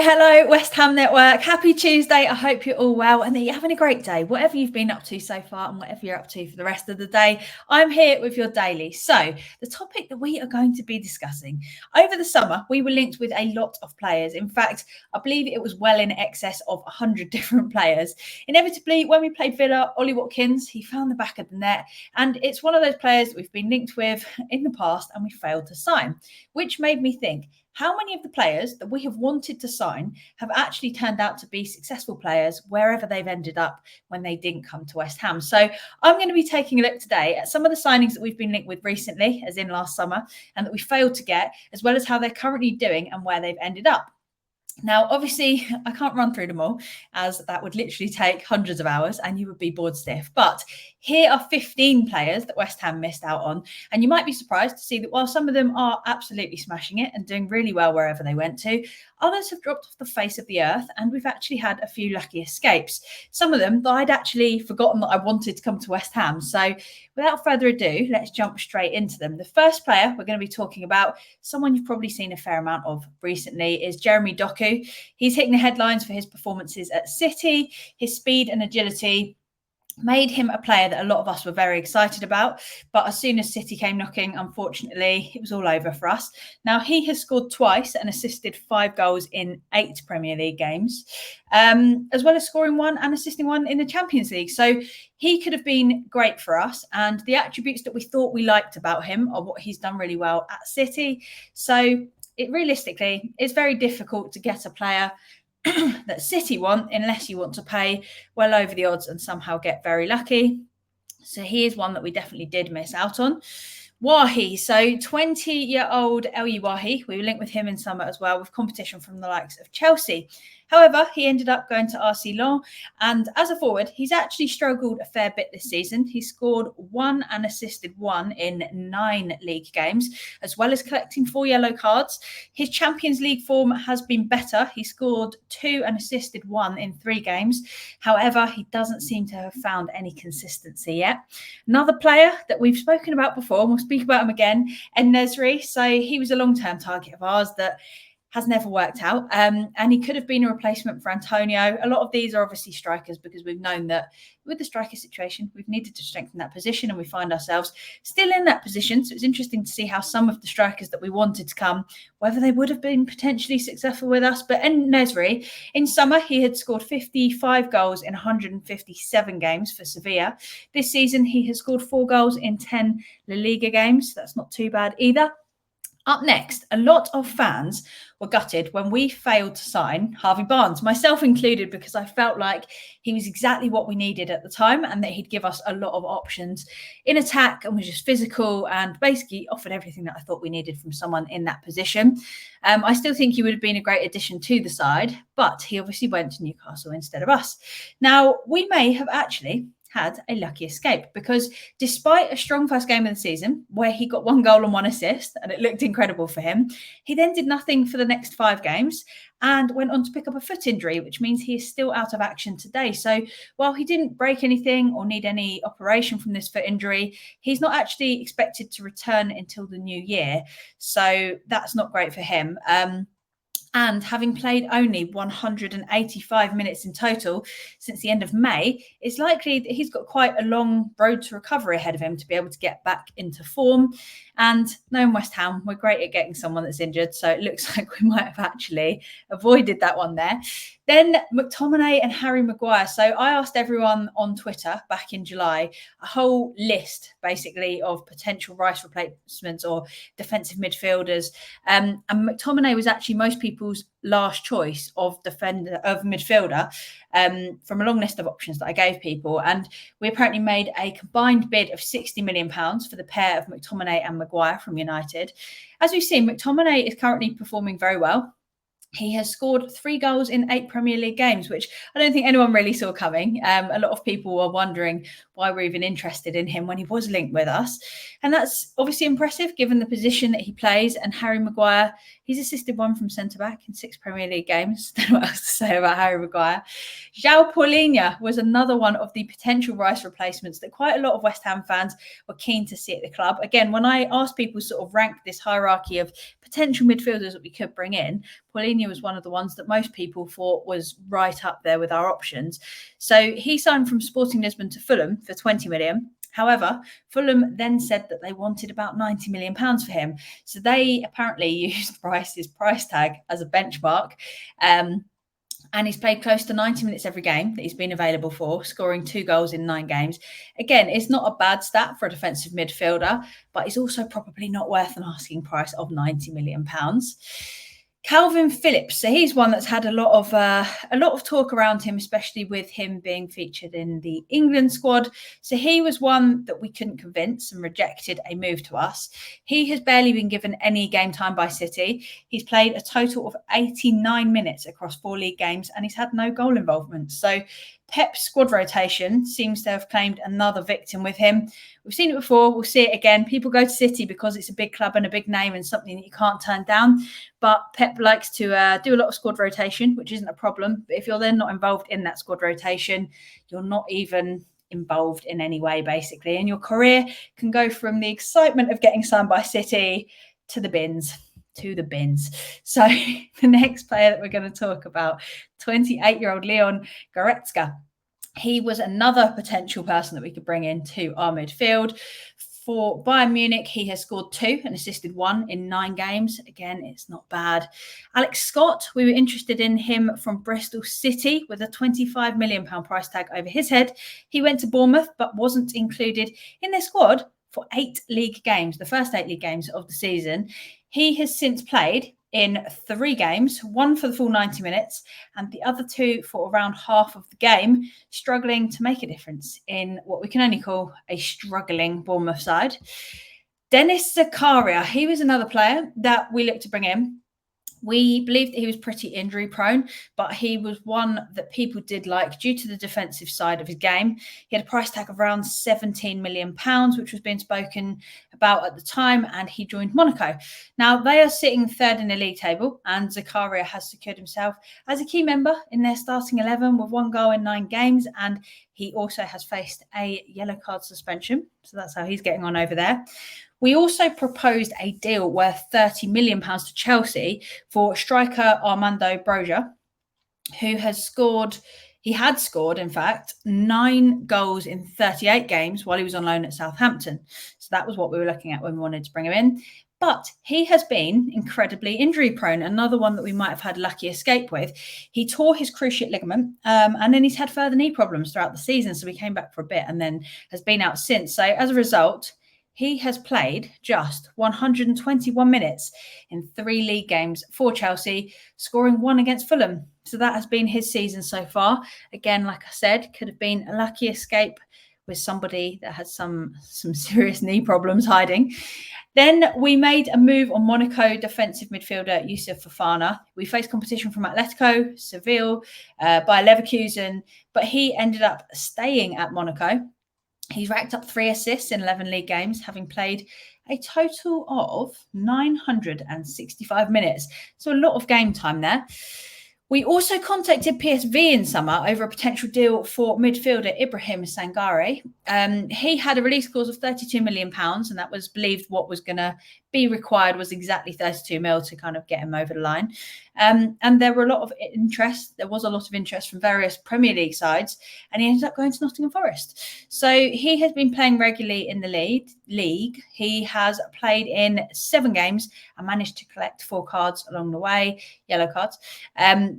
Hello, West Ham Network. Happy Tuesday. I hope you're all well and that you're having a great day, whatever you've been up to so far and whatever you're up to for the rest of the day. I'm here with your daily. So, the topic that we are going to be discussing over the summer, we were linked with a lot of players. In fact, I believe it was well in excess of 100 different players. Inevitably, when we played Villa, Ollie Watkins, he found the back of the net, and it's one of those players that we've been linked with in the past and we failed to sign, which made me think, how many of the players that we have wanted to sign have actually turned out to be successful players wherever they've ended up when they didn't come to West Ham? So I'm going to be taking a look today at some of the signings that we've been linked with recently, as in last summer, and that we failed to get, as well as how they're currently doing and where they've ended up. Now, obviously, I can't run through them all, as that would literally take hundreds of hours and you would be bored stiff. But here are 15 players that West Ham missed out on. And you might be surprised to see that while some of them are absolutely smashing it and doing really well wherever they went to, others have dropped off the face of the earth, and we've actually had a few lucky escapes. Some of them that I'd actually forgotten that I wanted to come to West Ham. So without further ado, let's jump straight into them. The first player we're going to be talking about, someone you've probably seen a fair amount of recently, is Jeremy Doku. He's hitting the headlines for his performances at City. His speed and agility made him a player that a lot of us were very excited about. But as soon as City came knocking, unfortunately, it was all over for us. Now, he has scored twice and assisted 5 goals in 8 Premier League games, as well as scoring 1 and assisting 1 in the Champions League. So he could have been great for us. And the attributes that we thought we liked about him are what he's done really well at City. So it realistically is very difficult to get a player that City want unless you want to pay well over the odds and somehow get very lucky. So he is one that we definitely did miss out on. Wahi, so 20-year-old El Wahi, we were linked with him in summer as well, with competition from the likes of Chelsea. However, he ended up going to RC Lens, and as a forward, he's actually struggled a fair bit this season. He scored 1 and assisted 1 in 9 league games, as well as collecting 4 yellow cards. His Champions League form has been better. He scored 2 and assisted 1 in 3 games. However, he doesn't seem to have found any consistency yet. Another player that we've spoken about before, and we'll speak about him again, En-Nesyri. So he was a long-term target of ours that has never worked out. And he could have been a replacement for Antonio. A lot of these are obviously strikers because we've known that with the striker situation, we've needed to strengthen that position and we find ourselves still in that position. So it's interesting to see how some of the strikers that we wanted to come, whether they would have been potentially successful with us. But En-Nesyri, in summer, he had scored 55 goals in 157 games for Sevilla. This season, he has scored 4 goals in 10 La Liga games. That's not too bad either. Up next, a lot of fans were gutted when we failed to sign Harvey Barnes, myself included, because I felt like he was exactly what we needed at the time and that he'd give us a lot of options in attack and was just physical and basically offered everything that I thought we needed from someone in that position. I still think he would have been a great addition to the side, but he obviously went to Newcastle instead of us. Now, we may have actually had a lucky escape because despite a strong first game of the season where he got 1 goal and 1 assist and it looked incredible for him, he then did nothing for the next 5 games and went on to pick up a foot injury, which means he is still out of action today. So while he didn't break anything or need any operation from this foot injury, he's not actually expected to return until the new year. So that's not great for him. And having played only 185 minutes in total since the end of May, it's likely that he's got quite a long road to recovery ahead of him to be able to get back into form. And knowing West Ham, we're great at getting someone that's injured, so it looks like we might have actually avoided that one there. Then McTominay and Harry Maguire. So I asked everyone on Twitter back in July a whole list, basically, of potential Rice replacements or defensive midfielders. And McTominay was actually most people's last choice of midfielder from a long list of options that I gave people. And we apparently made a combined bid of £60 million for the pair of McTominay and Maguire from United. As we've seen, McTominay is currently performing very well. He has scored 3 goals in 8 Premier League games, which I don't think anyone really saw coming. A lot of people were wondering why we're even interested in him when he was linked with us. And that's obviously impressive given the position that he plays. And Harry Maguire, he's assisted 1 from centre-back in 6 Premier League games. Don't know what else to say about Harry Maguire. João Paulinho was another one of the potential Rice replacements that quite a lot of West Ham fans were keen to see at the club. Again, when I asked people sort of rank this hierarchy of potential midfielders that we could bring in, Paulinho Rafinha was one of the ones that most people thought was right up there with our options. So he signed from Sporting Lisbon to Fulham for 20 million. However, Fulham then said that they wanted about £90 million for him. So they apparently used Bryce's price tag as a benchmark. And he's played close to 90 minutes every game that he's been available for, scoring 2 goals in 9 games. Again, it's not a bad stat for a defensive midfielder, but he's also probably not worth an asking price of £90 million. Calvin Phillips, so he's one that's had a lot of talk around him, especially with him being featured in the England squad. So he was one that we couldn't convince and rejected a move to us. He has barely been given any game time by City. He's played a total of 89 minutes across 4 league games, and he's had no goal involvement. So Pep's squad rotation seems to have claimed another victim with him. We've seen it before. We'll see it again. People go to City because it's a big club and a big name and something that you can't turn down. But Pep likes to do a lot of squad rotation, which isn't a problem. But if you're then not involved in that squad rotation, you're not even involved in any way, basically. And your career can go from the excitement of getting signed by City to the bins. So the next player that we're going to talk about, 28-year-old Leon Goretzka. He was another potential person that we could bring into our midfield. For Bayern Munich, he has scored 2 and assisted 1 in 9 games. Again, it's not bad. Alex Scott, we were interested in him from Bristol City with a £25 million price tag over his head. He went to Bournemouth but wasn't included in their squad for 8 league games, the first 8 league games of the season. He has since played in 3 games, 1 for the full 90 minutes and the other 2 for around half of the game, struggling to make a difference in what we can only call a struggling Bournemouth side. Dennis Zakaria, he was another player that we looked to bring in. We believed that he was pretty injury prone, but he was one that people did like due to the defensive side of his game. He had a price tag of around £17 million, which was being spoken about at the time, and he joined Monaco. Now, they are sitting 3rd in the league table, and Zakaria has secured himself as a key member in their starting 11 with 1 goal in 9 games, and he also has faced a yellow card suspension. So that's how he's getting on over there. We also proposed a deal worth £30 million to Chelsea for striker Armando Broja, who has scored, in fact, 9 goals in 38 games while he was on loan at Southampton. So that was what we were looking at when we wanted to bring him in. But he has been incredibly injury prone, another one that we might have had a lucky escape with. He tore his cruciate ligament and then he's had further knee problems throughout the season. So he came back for a bit and then has been out since. So as a result, he has played just 121 minutes in 3 league games for Chelsea, scoring 1 against Fulham. So that has been his season so far. Again, like I said, could have been a lucky escape with somebody that had some serious knee problems hiding. Then we made a move on Monaco defensive midfielder Youssouf Fofana. We faced competition from Atletico, Seville, Bayer Leverkusen, but he ended up staying at Monaco. He's racked up 3 assists in 11 league games, having played a total of 965 minutes. So a lot of game time there. We also contacted PSV in summer over a potential deal for midfielder Ibrahim Sangare. He had a release clause of £32 million, and that was believed what was going to be required was exactly 32 mil to kind of get him over the line. And there was a lot of interest from various Premier League sides, and he ended up going to Nottingham Forest. So he has been playing regularly in the league. He has played in 7 games and managed to collect 4 cards along the way, yellow cards.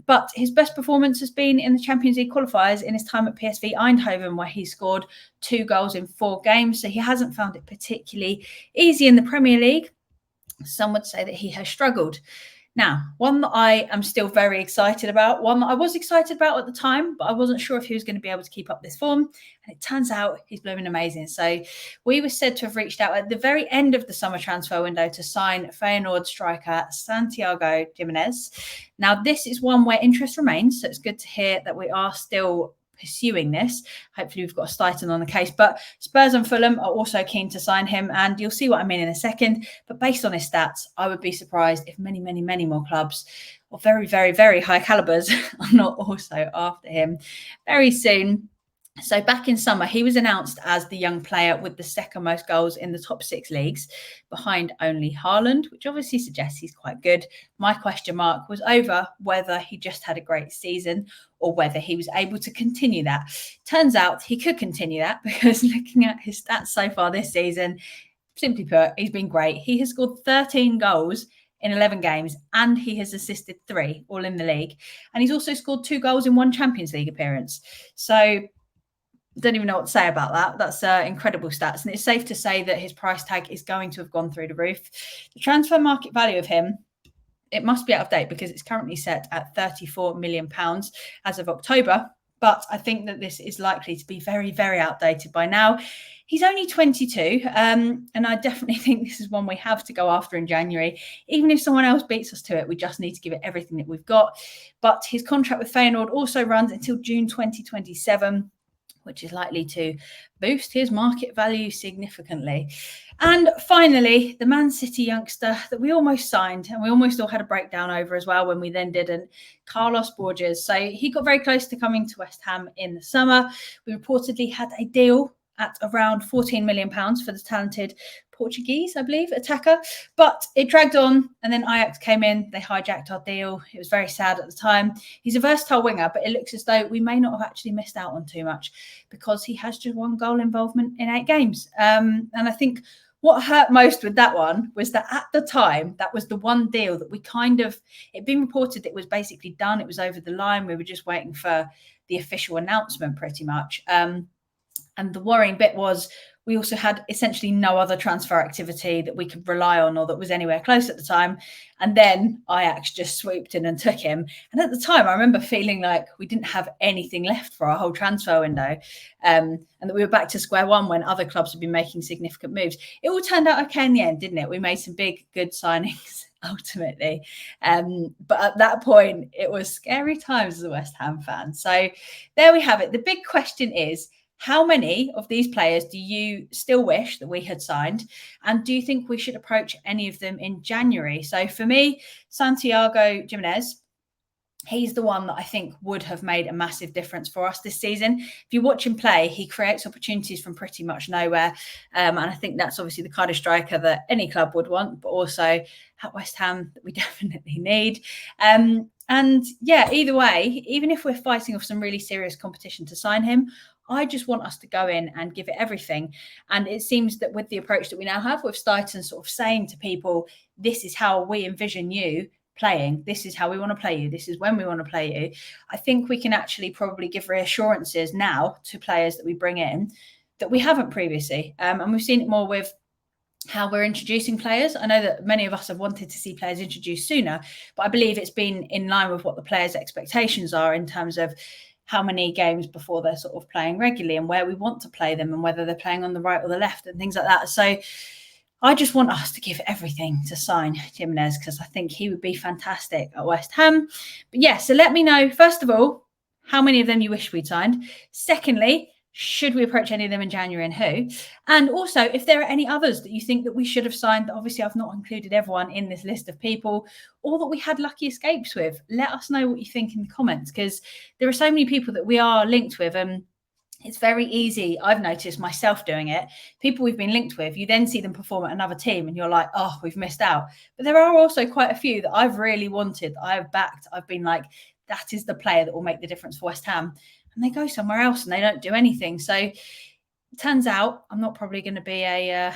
But his best performance has been in the Champions League qualifiers in his time at PSV Eindhoven, where he scored 2 goals in 4 games. So he hasn't found it particularly easy in the Premier League. Some would say that he has struggled. Now, one that I am still very excited about, one that I was excited about at the time, but I wasn't sure if he was going to be able to keep up this form. And it turns out he's blooming amazing. So we were said to have reached out at the very end of the summer transfer window to sign Feyenoord striker Santiago Giménez. Now, this is one where interest remains. So it's good to hear that we are still pursuing this. Hopefully we've got a Stighton on the case, but Spurs and Fulham are also keen to sign him, and you'll see what I mean in a second. But based on his stats, I would be surprised if many more clubs of very, very, very high calibers are not also after him very soon. So back in summer, he was announced as the young player with the second most goals in the top 6 leagues, behind only Haaland, which obviously suggests he's quite good. My question mark was over whether he just had a great season or whether he was able to continue that. Turns out he could continue that, because looking at his stats so far this season, simply put, he's been great. He has scored 13 goals in 11 games, and he has assisted 3, all in the league. And he's also scored 2 goals in 1 Champions League appearance. So don't even know what to say about that. That's incredible stats. And it's safe to say that his price tag is going to have gone through the roof. The transfer market value of him, it must be out of date, because it's currently set at £34 million as of October. But I think that this is likely to be very, very outdated by now. He's only 22, and I definitely think this is one we have to go after in January. Even if someone else beats us to it, we just need to give it everything that we've got. But his contract with Feyenoord also runs until June 2027, which is likely to boost his market value significantly. And finally, the Man City youngster that we almost signed, and we almost all had a breakdown over as well when we then didn't, Carlos Borges. So he got very close to coming to West Ham in the summer. We reportedly had a deal at around £14 million for the talented Portuguese, I believe, attacker. But it dragged on, and then Ajax came in. They hijacked our deal. It was very sad at the time. He's a versatile winger, but it looks as though we may not have actually missed out on too much, because he has just 1 goal involvement in 8 games. And I think what hurt most with that one was that at the time, that was the one deal that we it'd been reported that it was basically done. It was over the line. We were just waiting for the official announcement pretty much. And the worrying bit was we also had essentially no other transfer activity that we could rely on or that was anywhere close at the time. And then Ajax just swooped in and took him. And at the time, I remember feeling like we didn't have anything left for our whole transfer window, and that we were back to square one when other clubs had been making significant moves. It all turned out okay in the end, didn't it? We made some big, good signings ultimately. But at that point, it was scary times as a West Ham fan. So there we have it. The big question is, how many of these players do you still wish that we had signed? And do you think we should approach any of them in January? So for me, Santiago Giménez, he's the one that I think would have made a massive difference for us this season. If you watch him play, he creates opportunities from pretty much nowhere. And I think that's obviously the kind of striker that any club would want, but also at West Ham that we definitely need. And yeah, either way, even if we're fighting off some really serious competition to sign him, I just want us to go in and give it everything. And it seems that with the approach that we now have, with Stuyton sort of saying to people, this is how we envision you playing, this is how we want to play you, this is when we want to play you, I think we can actually probably give reassurances now to players that we bring in that we haven't previously. And we've seen it more with how we're introducing players. I know that many of us have wanted to see players introduced sooner, but I believe it's been in line with what the players' expectations are in terms of how many games before they're sort of playing regularly and where we want to play them and whether they're playing on the right or the left and things like that. So I just want us to give everything to sign Giménez, because I think he would be fantastic at West Ham. But yeah, so let me know, first of all, how many of them you wish we'd signed. Secondly, should we approach any of them in January and who? And also, if there are any others that you think that we should have signed, that obviously I've not included everyone in this list of people, or that we had lucky escapes with, let us know what you think in the comments, because there are so many people that we are linked with. And it's very easy, I've noticed myself doing it, people we've been linked with, you then see them perform at another team and you're like, oh, we've missed out. But there are also quite a few that I've really wanted, I've backed, I've been like, that is the player that will make the difference for West Ham. And they go somewhere else and they don't do anything. So it turns out I'm not probably going to be a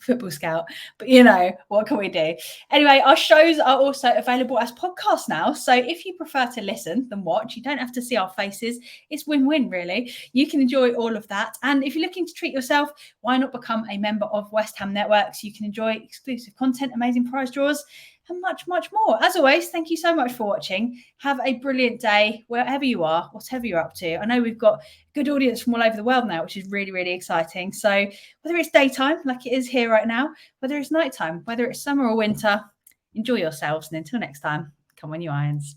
football scout, but you know, what can we do? Anyway, our shows are also available as podcasts now. So if you prefer to listen than watch, you don't have to see our faces. It's win-win, really. You can enjoy all of that. And if you're looking to treat yourself, why not become a member of West Ham Network so you can enjoy exclusive content, amazing prize draws, and much, much more. As always, thank you so much for watching. Have a brilliant day wherever you are, whatever you're up to. I know we've got a good audience from all over the world now, which is really, really exciting. So whether it's daytime, like it is here right now, whether it's nighttime, whether it's summer or winter, enjoy yourselves. And until next time, come on, you irons.